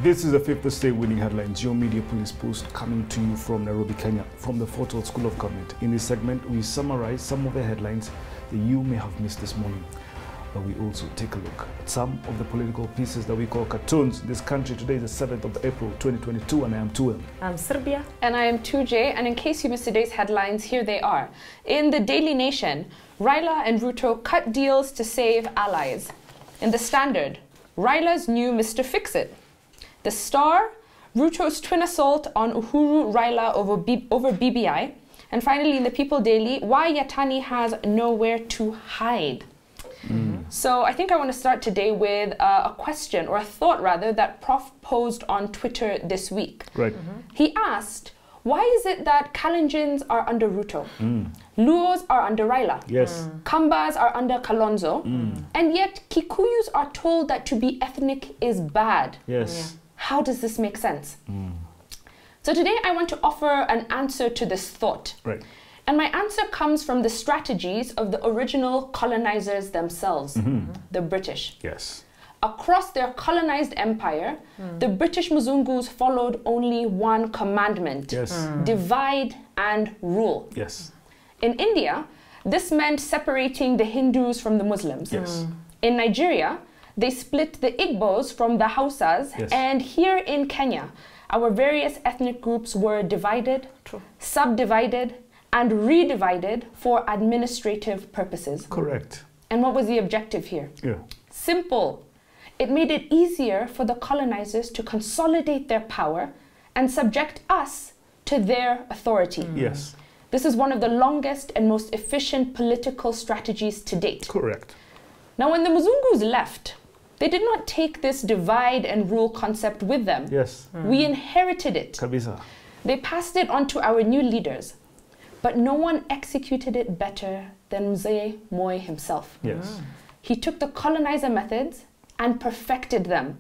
This is the fifth estate winning headlines, your media police post, coming to you from Nairobi, Kenya, from the Fortal School of Government. In this segment, we summarize some of the headlines that you may have missed this morning. But we also take a look at some of the political pieces that we call cartoons in this country. Today is the 7th of April, 2022, and I am Tuel. I'm Serbia. And I am 2J, and in case you missed today's headlines, here they are. In the Daily Nation, Raila and RUTO cut deals to save allies. In the Standard, Raila's new Mr. Fix-It. The Star, RUTO's twin assault on Uhuru Raila over BBI. And finally, in the People Daily, why Yatani has nowhere to hide. So I think I want to start today with a question, or a thought rather, that Prof posed on Twitter this week. Right. He asked, why is it that Kalenjins are under RUTO? Luos are under Raila. Yes. Kambas are under Kalonzo. And yet Kikuyus are told that to be ethnic is bad. Yes. Yeah. How does this make sense? So today I want to offer an answer to this thought. Right. And my answer comes from the strategies of the original colonizers themselves, the British. Yes. Across their colonized empire, the British Muzungus followed only one commandment: divide and rule. Yes. In India, this meant separating the Hindus from the Muslims. Yes. In Nigeria, they split the Igbos from the Hausas. Yes. And here in Kenya, our various ethnic groups were divided, subdivided, and redivided for administrative purposes. Correct. And what was the objective here? Yeah. Simple. It made it easier for the colonizers to consolidate their power and subject us to their authority. Yes. This is one of the longest and most efficient political strategies to date. Correct. Now, when the Muzungus left, they did not take this divide and rule concept with them. Yes. We inherited it. Kabisa. They passed it on to our new leaders. But no one executed it better than Mzee Moi himself. Yes. He took the colonizer methods and perfected them,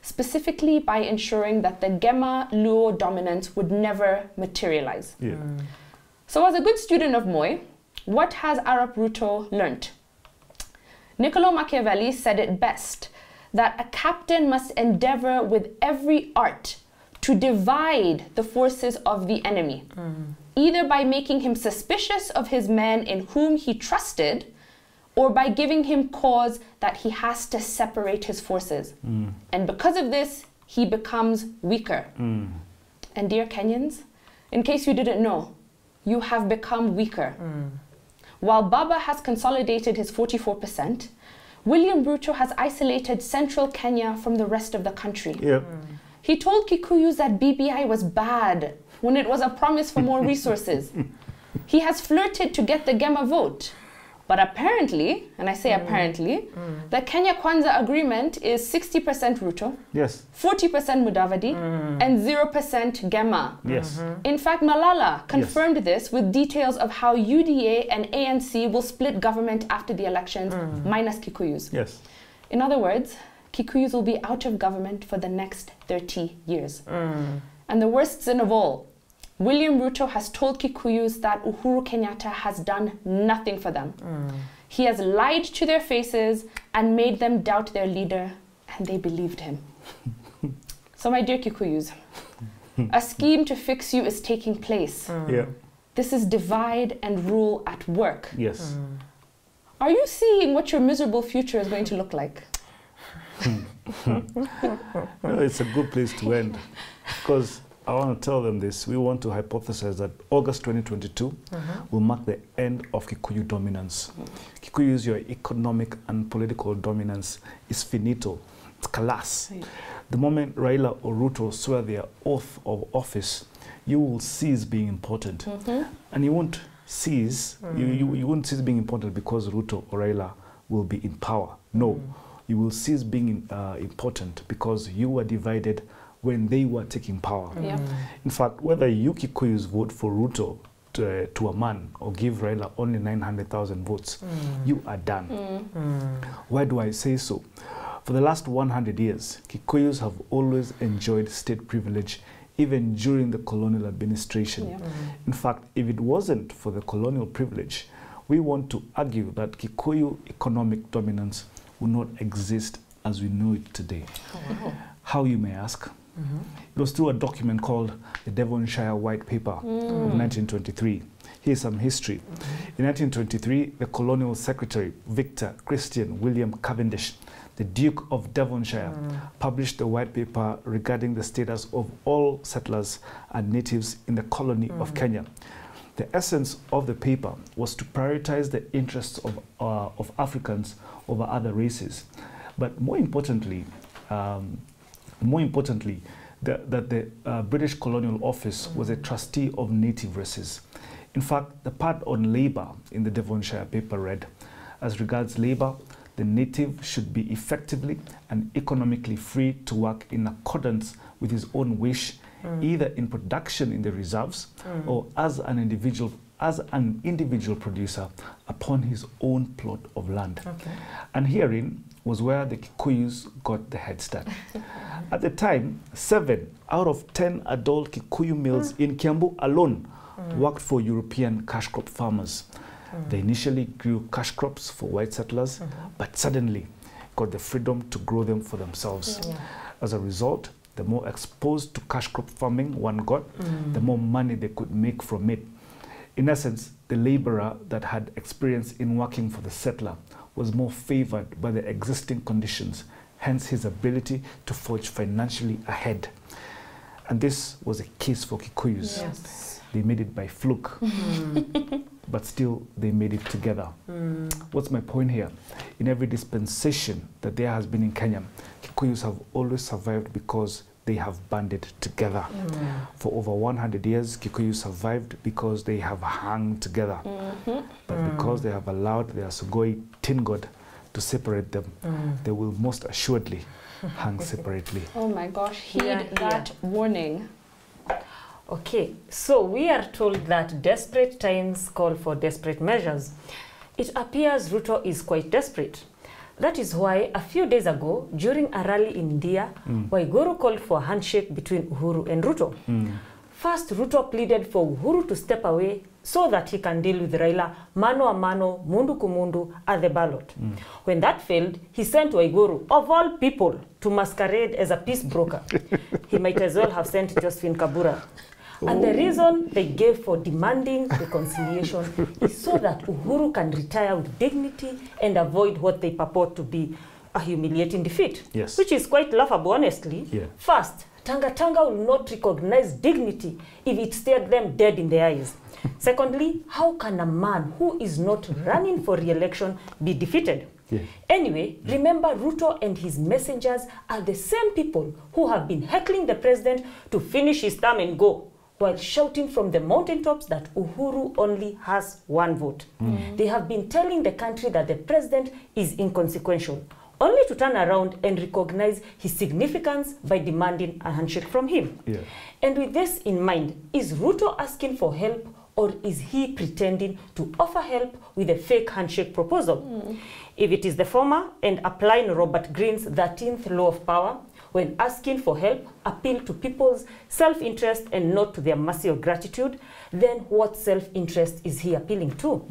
specifically by ensuring that the Gema-Luo dominance would never materialize. Yeah. So as a good student of Moi, what has Arab RUTO learnt? Niccolo Machiavelli said it best, that a captain must endeavor with every art to divide the forces of the enemy, either by making him suspicious of his men in whom he trusted, or by giving him cause that he has to separate his forces. And because of this, he becomes weaker. And dear Kenyans, in case you didn't know, you have become weaker. While Baba has consolidated his 44%, William RUTO has isolated central Kenya from the rest of the country. Yep. He told Kikuyus that BBI was bad when it was a promise for more resources. He has flirted to get the Gema vote. But apparently, and I say apparently, the Kenya Kwanza agreement is 60% RUTO, Yes. 40% Mudavadi, and 0% Gema. Yes. In fact, Malala confirmed this with details of how UDA and ANC will split government after the elections, minus Kikuyus. Yes. In other words, Kikuyus will be out of government for the next 30 years. And the worst sin of all, William RUTO has told Kikuyus that Uhuru Kenyatta has done nothing for them. He has lied to their faces and made them doubt their leader, and they believed him. So my dear Kikuyus, a scheme to fix you is taking place. Yeah. This is divide and rule at work. Yes. Are you seeing what your miserable future is going to look like? No, it's a good place to end, because I want to tell them this. We want to hypothesize that August 2022 will mark the end of Kikuyu dominance. Kikuyu's your economic and political dominance is finito. It's kalas. The moment Raila or RUTO swear their oath of office, you will cease being important. And you won't cease, you won't cease being important because RUTO or Raila will be in power. No. You will cease being important because you were divided when they were taking power. In fact, whether you Kikuyus vote for RUTO to a man or give Raila only 900,000 votes, you are done. Why do I say so? For the last 100 years, Kikuyus have always enjoyed state privilege, even during the colonial administration. In fact, if it wasn't for the colonial privilege, we want to argue that Kikuyu economic dominance would not exist as we know it today. How, you may ask? It was through a document called the Devonshire White Paper of 1923. Here's some history. In 1923, the Colonial Secretary, Victor Christian William Cavendish, the Duke of Devonshire, published the white paper regarding the status of all settlers and natives in the colony of Kenya. The essence of the paper was to prioritize the interests of Africans over other races. But more importantly, that the British Colonial Office was a trustee of native races. In fact, the part on labor in the Devonshire paper read, as regards labor, the native should be effectively and economically free to work in accordance with his own wish, either in production in the reserves or as an individual producer upon his own plot of land. Okay. And herein was where the Kikuyus got the head start. At the time, 7 out of 10 adult Kikuyu males in Kiambu alone worked for European cash crop farmers. They initially grew cash crops for white settlers, but suddenly got the freedom to grow them for themselves. As a result, the more exposed to cash crop farming one got, the more money they could make from it. In essence, the laborer that had experience in working for the settler was more favored by the existing conditions, hence his ability to forge financially ahead. And this was a case for Kikuyus. Yes. They made it by fluke, but still they made it together. What's my point here? In every dispensation that there has been in Kenya, Kikuyus have always survived because they have banded together. For over 100 years, Kikuyu survived because they have hung together. But because they have allowed their Sugoi tin god to separate them, they will most assuredly hang separately. Oh my gosh, heed that warning. Okay, so we are told that desperate times call for desperate measures. It appears Ruto is quite desperate. That is why a few days ago, during a rally in India, Waiguru called for a handshake between Uhuru and Ruto. First, Ruto pleaded for Uhuru to step away so that he can deal with Raila mano a mano, mundu kumundu at the ballot. When that failed, he sent Waiguru, of all people, to masquerade as a peace broker. He might as well have sent Josephine Kabura. And the reason they gave for demanding reconciliation is so that Uhuru can retire with dignity and avoid what they purport to be a humiliating defeat. Yes. Which is quite laughable, honestly. First, Tanga will not recognize dignity if it stared them dead in the eyes. Secondly, how can a man who is not running for re-election be defeated? Anyway, remember Ruto and his messengers are the same people who have been heckling the president to finish his term and go, while shouting from the mountaintops that Uhuru only has one vote. They have been telling the country that the president is inconsequential, only to turn around and recognize his significance by demanding a handshake from him. And with this in mind, is Ruto asking for help, or is he pretending to offer help with a fake handshake proposal? If it is the former and applying Robert Greene's 13th law of power, when asking for help, appeal to people's self-interest and not to their mercy or gratitude, then what self-interest is he appealing to?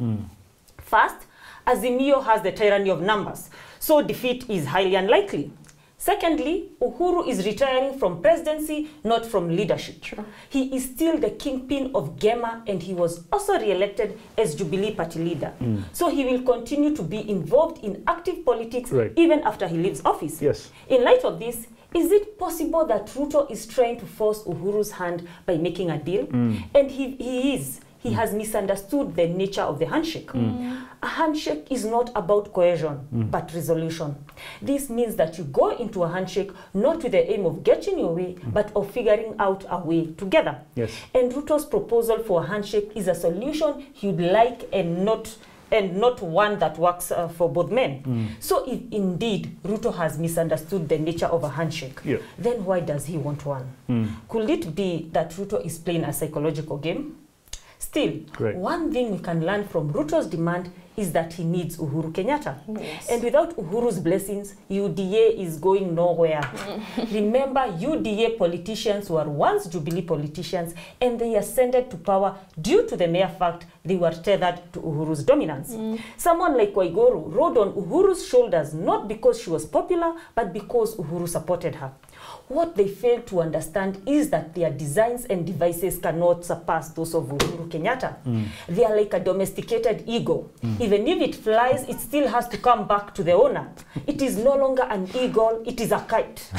First, Azimio has the tyranny of numbers, so defeat is highly unlikely. Secondly, Uhuru is retiring from presidency, not from leadership. He is still the kingpin of Gema, and he was also re-elected as Jubilee Party leader. So he will continue to be involved in active politics even after he leaves office. In light of this, is it possible that Ruto is trying to force Uhuru's hand by making a deal? And he is. He has misunderstood the nature of the handshake. A handshake is not about cohesion, but resolution. This means that you go into a handshake not with the aim of getting your way, but of figuring out a way together. And Ruto's proposal for a handshake is a solution he'd like and not one that works for both men. So if indeed Ruto has misunderstood the nature of a handshake, then why does he want one? Could it be that Ruto is playing a psychological game? Still, one thing we can learn from Ruto's demand is that he needs Uhuru Kenyatta. Yes. And without Uhuru's blessings, UDA is going nowhere. Remember, UDA politicians were once Jubilee politicians, and they ascended to power due to the mere fact they were tethered to Uhuru's dominance. Someone like Waiguru rode on Uhuru's shoulders not because she was popular, but because Uhuru supported her. What they fail to understand is that their designs and devices cannot surpass those of Uhuru Kenyatta. They are like a domesticated eagle. Even if it flies, it still has to come back to the owner. It is no longer an eagle, it is a kite.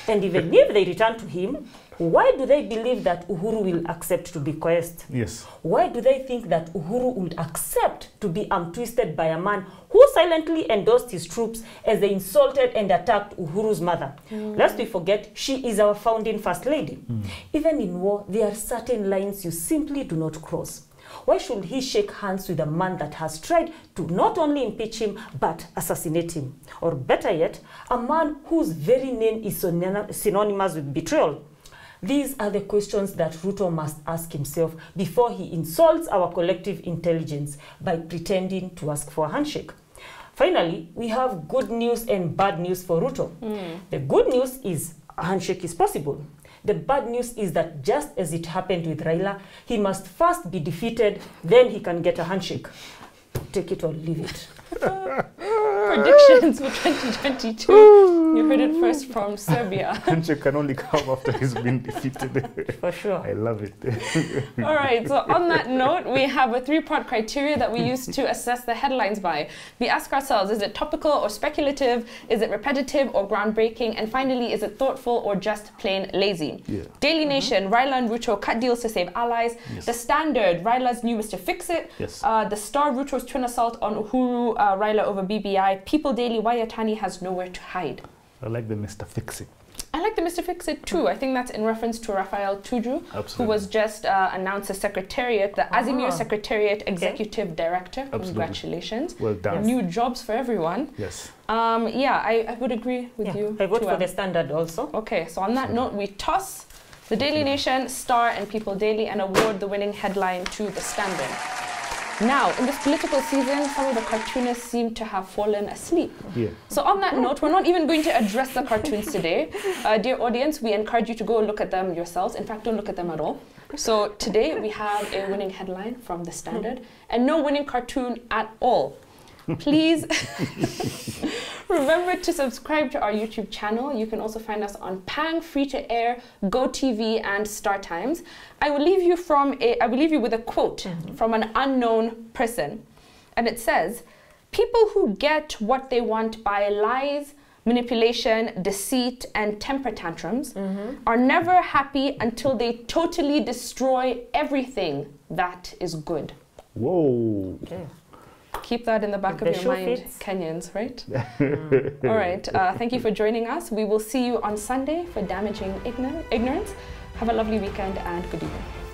And even if they return to him, why do they believe that Uhuru will accept to be coerced? Yes. Why do they think that Uhuru would accept to be twisted by a man who silently endorsed his troops as they insulted and attacked Uhuru's mother? Lest we forget, she is our founding first lady. Even in war, there are certain lines you simply do not cross. Why should he shake hands with a man that has tried to not only impeach him, but assassinate him? Or better yet, a man whose very name is synonymous with betrayal? These are the questions that RUTO must ask himself before he insults our collective intelligence by pretending to ask for a handshake. Finally, we have good news and bad news for RUTO. The good news is a handshake is possible. The bad news is that just as it happened with Raila, he must first be defeated, then he can get a handshake. Take it or leave it. Predictions for 2022. You heard it first from Serbia. Handshake can only come after he's been defeated. For sure. I love it. All right, so on that note, we have a three-part criteria that we use to assess the headlines by. We ask ourselves, is it topical or speculative? Is it repetitive or groundbreaking? And finally, is it thoughtful or just plain lazy? Yeah. Daily Nation, Raila and RUTO cut deals to save allies. Yes. The Standard, Raila's new Mr. Fix-It. Yes. The Star, RUTO's twin assault on Uhuru, Raila over BBI. People Daily, why Yatani has nowhere to hide. I like the Mr. Fix-It. I like the Mr. Fix-It too. I think that's in reference to Raphael Tuju, who was just announced as Secretariat, the Azimir Secretariat Executive Director. Absolutely. Congratulations. Well done. New jobs for everyone. Yes. Yeah, I would agree with you. I vote for the Standard also. Okay, so on that note, we toss the Daily Nation, Star and People Daily and award the winning headline to the Standard. Now, in this political season, some of the cartoonists seem to have fallen asleep. Yeah. So on that note, we're not even going to address the cartoons today. Dear audience, we encourage you to go look at them yourselves. In fact, don't look at them at all. So today we have a winning headline from the Standard and no winning cartoon at all. Please remember to subscribe to our YouTube channel. You can also find us on Pang, Free to Air, GoTV, and Star Times. I will leave you with a quote from an unknown person, and it says, "People who get what they want by lies, manipulation, deceit, and temper tantrums are never happy until they totally destroy everything that is good." Whoa. Okay. Keep that in the back of your mind, Kenyans, right? All right. Thank you for joining us. We will see you on Sunday for Damaging Ignorance. Have a lovely weekend and good evening.